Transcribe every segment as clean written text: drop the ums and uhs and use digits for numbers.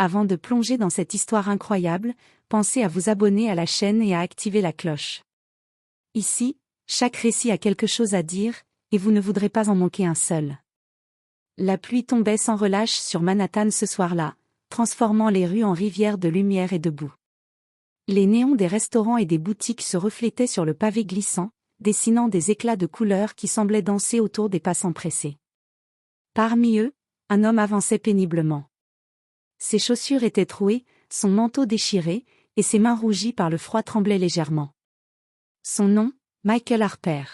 Avant de plonger dans cette histoire incroyable, pensez à vous abonner à la chaîne et à activer la cloche. Ici, chaque récit a quelque chose à dire, et vous ne voudrez pas en manquer un seul. La pluie tombait sans relâche sur Manhattan ce soir-là, transformant les rues en rivières de lumière et de boue. Les néons des restaurants et des boutiques se reflétaient sur le pavé glissant, dessinant des éclats de couleurs qui semblaient danser autour des passants pressés. Parmi eux, un homme avançait péniblement. Ses chaussures étaient trouées, son manteau déchiré, et ses mains rougies par le froid tremblaient légèrement. Son nom, Michael Harper.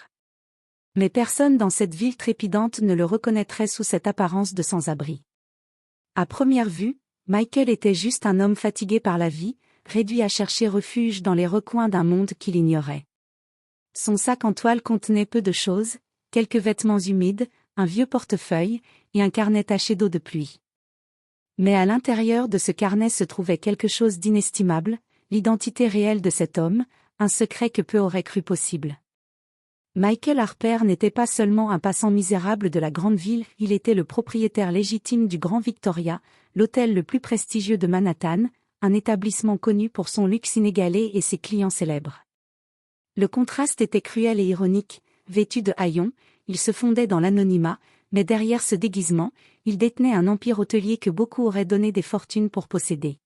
Mais personne dans cette ville trépidante ne le reconnaîtrait sous cette apparence de sans-abri. À première vue, Michael était juste un homme fatigué par la vie, réduit à chercher refuge dans les recoins d'un monde qu'il ignorait. Son sac en toile contenait peu de choses, quelques vêtements humides, un vieux portefeuille, et un carnet taché d'eau de pluie. Mais à l'intérieur de ce carnet se trouvait quelque chose d'inestimable, l'identité réelle de cet homme, un secret que peu auraient cru possible. Michael Harper n'était pas seulement un passant misérable de la grande ville, il était le propriétaire légitime du Grand Victoria, l'hôtel le plus prestigieux de Manhattan, un établissement connu pour son luxe inégalé et ses clients célèbres. Le contraste était cruel et ironique, vêtu de haillons, il se fondait dans l'anonymat, mais derrière ce déguisement, il détenait un empire hôtelier que beaucoup auraient donné des fortunes pour posséder.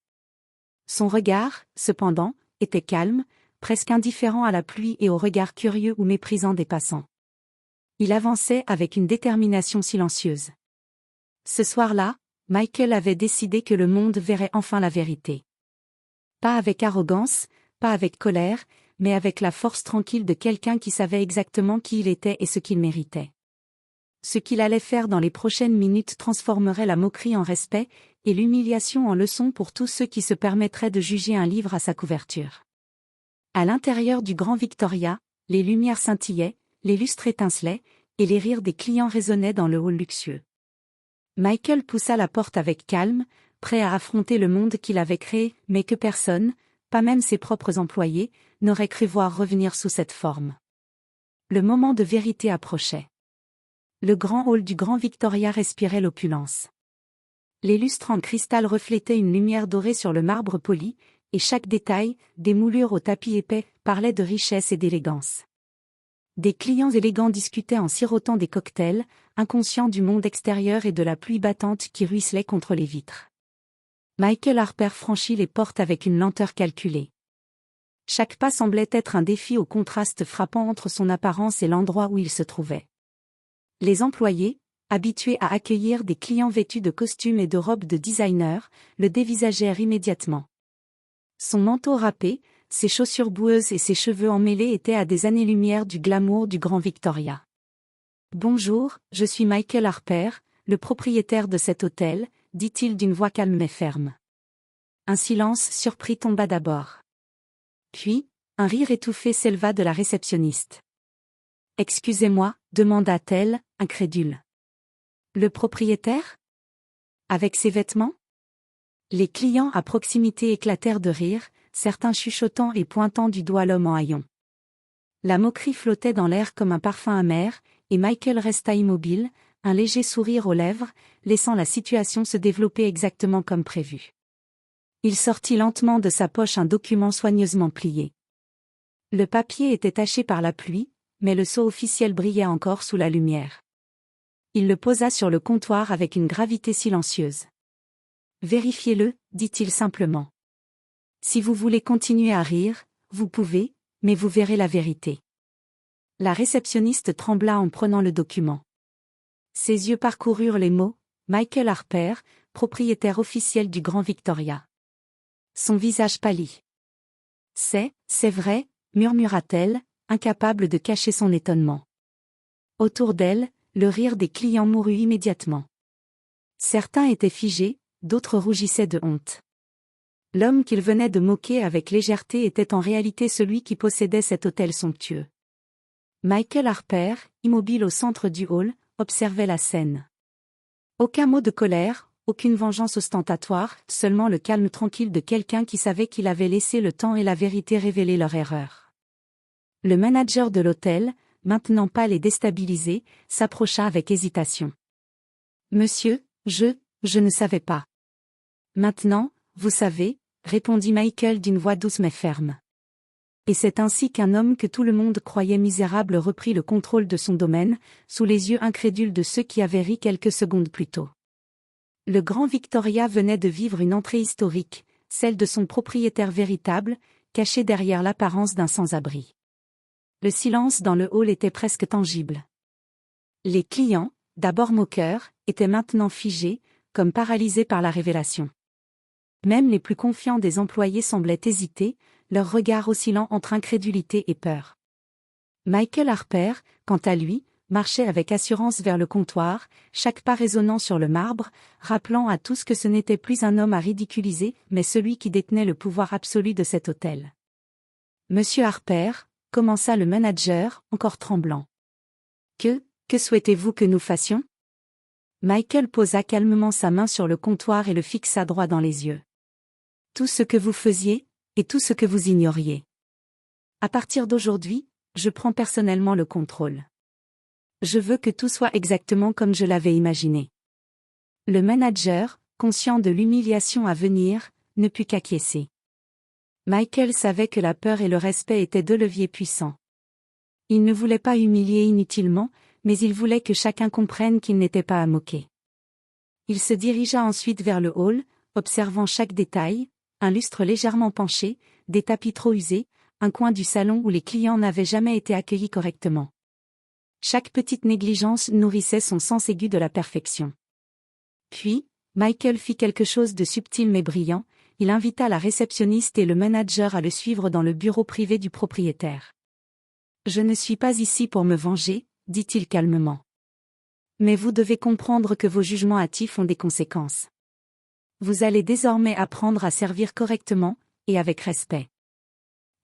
Son regard, cependant, était calme, presque indifférent à la pluie et au regard curieux ou méprisant des passants. Il avançait avec une détermination silencieuse. Ce soir-là, Michael avait décidé que le monde verrait enfin la vérité. Pas avec arrogance, pas avec colère, mais avec la force tranquille de quelqu'un qui savait exactement qui il était et ce qu'il méritait. Ce qu'il allait faire dans les prochaines minutes transformerait la moquerie en respect, et l'humiliation en leçon pour tous ceux qui se permettraient de juger un livre à sa couverture. À l'intérieur du Grand Victoria, les lumières scintillaient, les lustres étincelaient, et les rires des clients résonnaient dans le hall luxueux. Michael poussa la porte avec calme, prêt à affronter le monde qu'il avait créé, mais que personne, pas même ses propres employés, n'aurait cru voir revenir sous cette forme. Le moment de vérité approchait. Le grand hall du Grand Victoria respirait l'opulence. Les lustres en cristal reflétaient une lumière dorée sur le marbre poli, et chaque détail, des moulures au tapis épais, parlait de richesse et d'élégance. Des clients élégants discutaient en sirotant des cocktails, inconscients du monde extérieur et de la pluie battante qui ruisselait contre les vitres. Michael Harper franchit les portes avec une lenteur calculée. Chaque pas semblait être un défi au contraste frappant entre son apparence et l'endroit où il se trouvait. Les employés, habitués à accueillir des clients vêtus de costumes et de robes de designer, le dévisagèrent immédiatement. Son manteau râpé, ses chaussures boueuses et ses cheveux emmêlés étaient à des années-lumière du glamour du Grand Victoria. « Bonjour, je suis Michael Harper, le propriétaire de cet hôtel », dit-il d'une voix calme mais ferme. Un silence surpris tomba d'abord. Puis, un rire étouffé s'éleva de la réceptionniste. « Excusez-moi » demanda-t-elle, incrédule. « Le propriétaire ? Avec ses vêtements ?» Les clients à proximité éclatèrent de rire, certains chuchotant et pointant du doigt l'homme en haillons. La moquerie flottait dans l'air comme un parfum amer, et Michael resta immobile, un léger sourire aux lèvres, laissant la situation se développer exactement comme prévu. Il sortit lentement de sa poche un document soigneusement plié. Le papier était taché par la pluie, mais le sceau officiel brillait encore sous la lumière. Il le posa sur le comptoir avec une gravité silencieuse. « Vérifiez-le » dit-il simplement. « Si vous voulez continuer à rire, vous pouvez, mais vous verrez la vérité. » La réceptionniste trembla en prenant le document. Ses yeux parcoururent les mots « Michael Harper, propriétaire officiel du Grand Victoria ». Son visage pâlit. « C'est vrai » murmura-t-elle, incapable de cacher son étonnement. Autour d'elle, le rire des clients mourut immédiatement. Certains étaient figés, d'autres rougissaient de honte. L'homme qu'il venait de moquer avec légèreté était en réalité celui qui possédait cet hôtel somptueux. Michael Harper, immobile au centre du hall, observait la scène. Aucun mot de colère, aucune vengeance ostentatoire, seulement le calme tranquille de quelqu'un qui savait qu'il avait laissé le temps et la vérité révéler leur erreur. Le manager de l'hôtel, maintenant pâle et déstabilisé, s'approcha avec hésitation. « Monsieur, je ne savais pas. » Maintenant, vous savez, répondit Michael d'une voix douce mais ferme. Et c'est ainsi qu'un homme que tout le monde croyait misérable reprit le contrôle de son domaine, sous les yeux incrédules de ceux qui avaient ri quelques secondes plus tôt. Le grand Victoria venait de vivre une entrée historique, celle de son propriétaire véritable, caché derrière l'apparence d'un sans-abri. Le silence dans le hall était presque tangible. Les clients, d'abord moqueurs, étaient maintenant figés, comme paralysés par la révélation. Même les plus confiants des employés semblaient hésiter, leur regard oscillant entre incrédulité et peur. Michael Harper, quant à lui, marchait avec assurance vers le comptoir, chaque pas résonnant sur le marbre, rappelant à tous que ce n'était plus un homme à ridiculiser, mais celui qui détenait le pouvoir absolu de cet hôtel. « Monsieur Harper », commença le manager, encore tremblant. « Que souhaitez-vous que nous fassions » Michael posa calmement sa main sur le comptoir et le fixa droit dans les yeux. « Tout ce que vous faisiez, et tout ce que vous ignoriez. À partir d'aujourd'hui, je prends personnellement le contrôle. Je veux que tout soit exactement comme je l'avais imaginé. » Le manager, conscient de l'humiliation à venir, ne put qu'acquiescer. Michael savait que la peur et le respect étaient deux leviers puissants. Il ne voulait pas humilier inutilement, mais il voulait que chacun comprenne qu'il n'était pas à moquer. Il se dirigea ensuite vers le hall, observant chaque détail, un lustre légèrement penché, des tapis trop usés, un coin du salon où les clients n'avaient jamais été accueillis correctement. Chaque petite négligence nourrissait son sens aigu de la perfection. Puis, Michael fit quelque chose de subtil mais brillant, il invita la réceptionniste et le manager à le suivre dans le bureau privé du propriétaire. « Je ne suis pas ici pour me venger, » dit-il calmement. « Mais vous devez comprendre que vos jugements hâtifs ont des conséquences. Vous allez désormais apprendre à servir correctement, et avec respect. »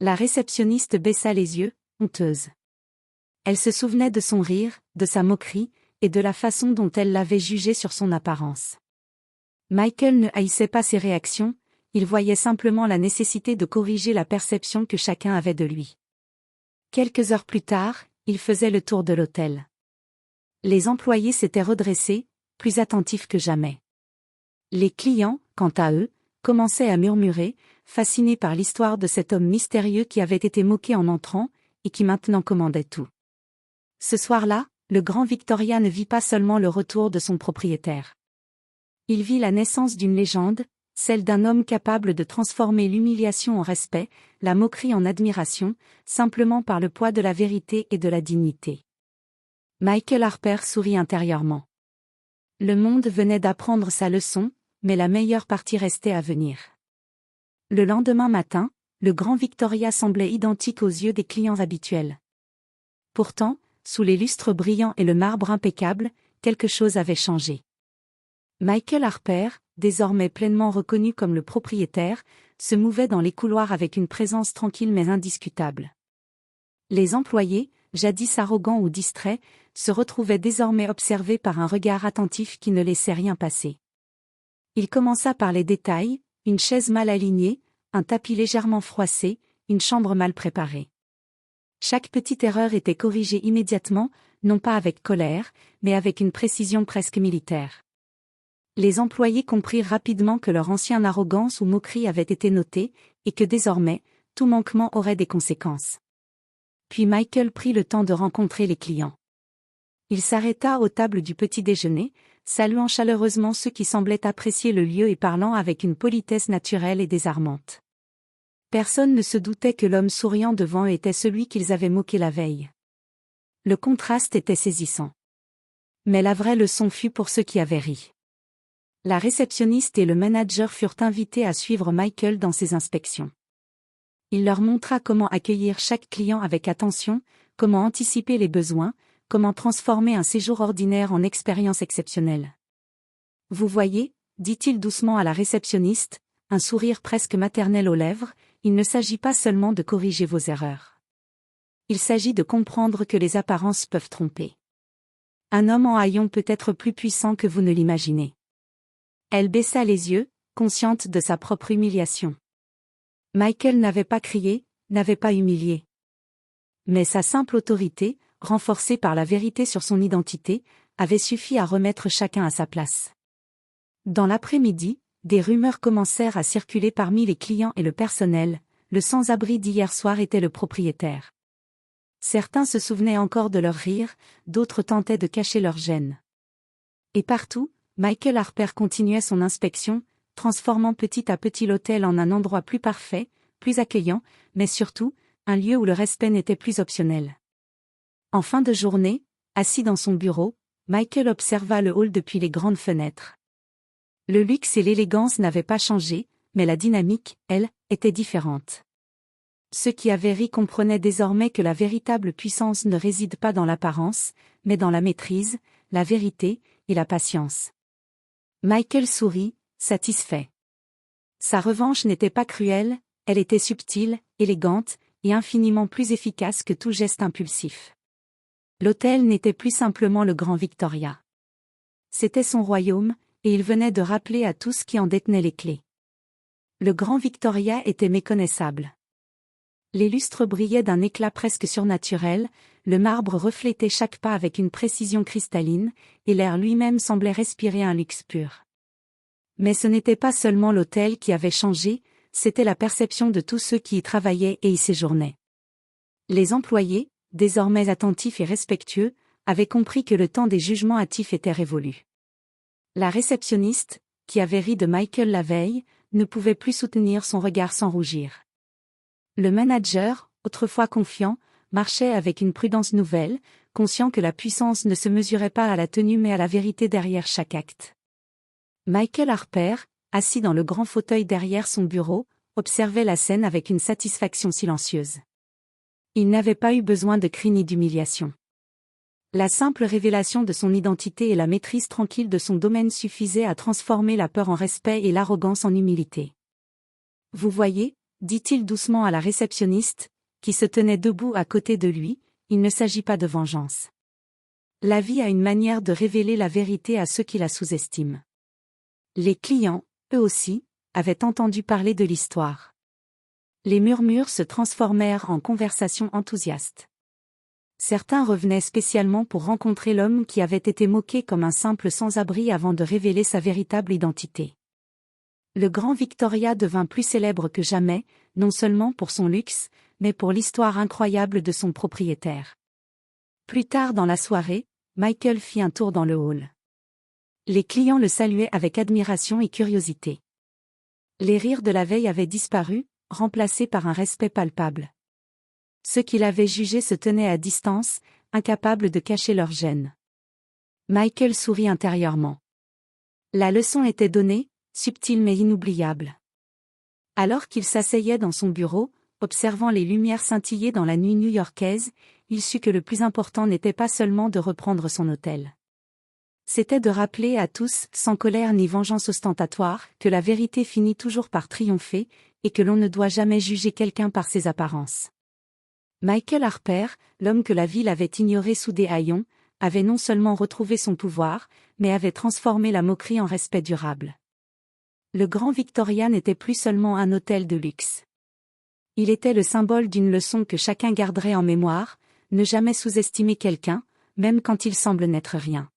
La réceptionniste baissa les yeux, honteuse. Elle se souvenait de son rire, de sa moquerie, et de la façon dont elle l'avait jugé sur son apparence. Michael ne haïssait pas ses réactions, il voyait simplement la nécessité de corriger la perception que chacun avait de lui. Quelques heures plus tard, il faisait le tour de l'hôtel. Les employés s'étaient redressés, plus attentifs que jamais. Les clients, quant à eux, commençaient à murmurer, fascinés par l'histoire de cet homme mystérieux qui avait été moqué en entrant, et qui maintenant commandait tout. Ce soir-là, le grand Victoria ne vit pas seulement le retour de son propriétaire. Il vit la naissance d'une légende, celle d'un homme capable de transformer l'humiliation en respect, la moquerie en admiration, simplement par le poids de la vérité et de la dignité. Michael Harper sourit intérieurement. Le monde venait d'apprendre sa leçon, mais la meilleure partie restait à venir. Le lendemain matin, le grand Victoria semblait identique aux yeux des clients habituels. Pourtant, sous les lustres brillants et le marbre impeccable, quelque chose avait changé. Michael Harper, désormais pleinement reconnu comme le propriétaire, se mouvait dans les couloirs avec une présence tranquille mais indiscutable. Les employés, jadis arrogants ou distraits, se retrouvaient désormais observés par un regard attentif qui ne laissait rien passer. Il commença par les détails, une chaise mal alignée, un tapis légèrement froissé, une chambre mal préparée. Chaque petite erreur était corrigée immédiatement, non pas avec colère, mais avec une précision presque militaire. Les employés comprirent rapidement que leur ancienne arrogance ou moquerie avait été notée, et que désormais, tout manquement aurait des conséquences. Puis Michael prit le temps de rencontrer les clients. Il s'arrêta aux tables du petit déjeuner, saluant chaleureusement ceux qui semblaient apprécier le lieu et parlant avec une politesse naturelle et désarmante. Personne ne se doutait que l'homme souriant devant eux était celui qu'ils avaient moqué la veille. Le contraste était saisissant. Mais la vraie leçon fut pour ceux qui avaient ri. La réceptionniste et le manager furent invités à suivre Michael dans ses inspections. Il leur montra comment accueillir chaque client avec attention, comment anticiper les besoins, comment transformer un séjour ordinaire en expérience exceptionnelle. « Vous voyez, » dit-il doucement à la réceptionniste, un sourire presque maternel aux lèvres, il ne s'agit pas seulement de corriger vos erreurs. Il s'agit de comprendre que les apparences peuvent tromper. Un homme en haillons peut être plus puissant que vous ne l'imaginez. Elle baissa les yeux, consciente de sa propre humiliation. Michael n'avait pas crié, n'avait pas humilié. Mais sa simple autorité, renforcée par la vérité sur son identité, avait suffi à remettre chacun à sa place. Dans l'après-midi, Des rumeurs commencèrent à circuler parmi les clients et le personnel, le sans-abri d'hier soir était le propriétaire. Certains se souvenaient encore de leur rire, d'autres tentaient de cacher leur gêne. Et partout, Michael Harper continuait son inspection, transformant petit à petit l'hôtel en un endroit plus parfait, plus accueillant, mais surtout, un lieu où le respect n'était plus optionnel. En fin de journée, assis dans son bureau, Michael observa le hall depuis les grandes fenêtres. Le luxe et l'élégance n'avaient pas changé, mais la dynamique, elle, était différente. Ceux qui avaient ri comprenaient désormais que la véritable puissance ne réside pas dans l'apparence, mais dans la maîtrise, la vérité, et la patience. Michael sourit, satisfait. Sa revanche n'était pas cruelle, elle était subtile, élégante, et infiniment plus efficace que tout geste impulsif. L'hôtel n'était plus simplement le Grand Victoria. C'était son royaume, et il venait de rappeler à tous qui en détenaient les clés. Le Grand Victoria était méconnaissable. Les lustres brillaient d'un éclat presque surnaturel, le marbre reflétait chaque pas avec une précision cristalline, et l'air lui-même semblait respirer un luxe pur. Mais ce n'était pas seulement l'hôtel qui avait changé, c'était la perception de tous ceux qui y travaillaient et y séjournaient. Les employés, désormais attentifs et respectueux, avaient compris que le temps des jugements hâtifs était révolu. La réceptionniste, qui avait ri de Michael la veille, ne pouvait plus soutenir son regard sans rougir. Le manager, autrefois confiant, marchait avec une prudence nouvelle, conscient que la puissance ne se mesurait pas à la tenue mais à la vérité derrière chaque acte. Michael Harper, assis dans le grand fauteuil derrière son bureau, observait la scène avec une satisfaction silencieuse. Il n'avait pas eu besoin de cris ni d'humiliation. La simple révélation de son identité et la maîtrise tranquille de son domaine suffisaient à transformer la peur en respect et l'arrogance en humilité. « Vous voyez » dit-il doucement à la réceptionniste, qui se tenait debout à côté de lui, il ne s'agit pas de vengeance. La vie a une manière de révéler la vérité à ceux qui la sous-estiment. Les clients, eux aussi, avaient entendu parler de l'histoire. Les murmures se transformèrent en conversations enthousiastes. Certains revenaient spécialement pour rencontrer l'homme qui avait été moqué comme un simple sans-abri avant de révéler sa véritable identité. Le Grand Victoria devint plus célèbre que jamais, non seulement pour son luxe, mais pour l'histoire incroyable de son propriétaire. Plus tard dans la soirée, Michael fit un tour dans le hall. Les clients le saluaient avec admiration et curiosité. Les rires de la veille avaient disparu, remplacés par un respect palpable. Ceux qui l'avaient jugé se tenaient à distance, incapables de cacher leur gêne. Michael sourit intérieurement. La leçon était donnée, subtile mais inoubliable. Alors qu'il s'asseyait dans son bureau, observant les lumières scintiller dans la nuit new-yorkaise, il sut que le plus important n'était pas seulement de reprendre son hôtel. C'était de rappeler à tous, sans colère ni vengeance ostentatoire, que la vérité finit toujours par triompher, et que l'on ne doit jamais juger quelqu'un par ses apparences. Michael Harper, l'homme que la ville avait ignoré sous des haillons, avait non seulement retrouvé son pouvoir, mais avait transformé la moquerie en respect durable. Le Grand Victoria n'était plus seulement un hôtel de luxe. Il était le symbole d'une leçon que chacun garderait en mémoire, ne jamais sous-estimer quelqu'un, même quand il semble n'être rien.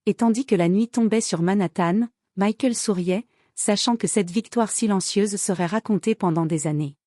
Et tandis que la nuit tombait sur Manhattan, Michael souriait, sachant que cette victoire silencieuse serait racontée pendant des années.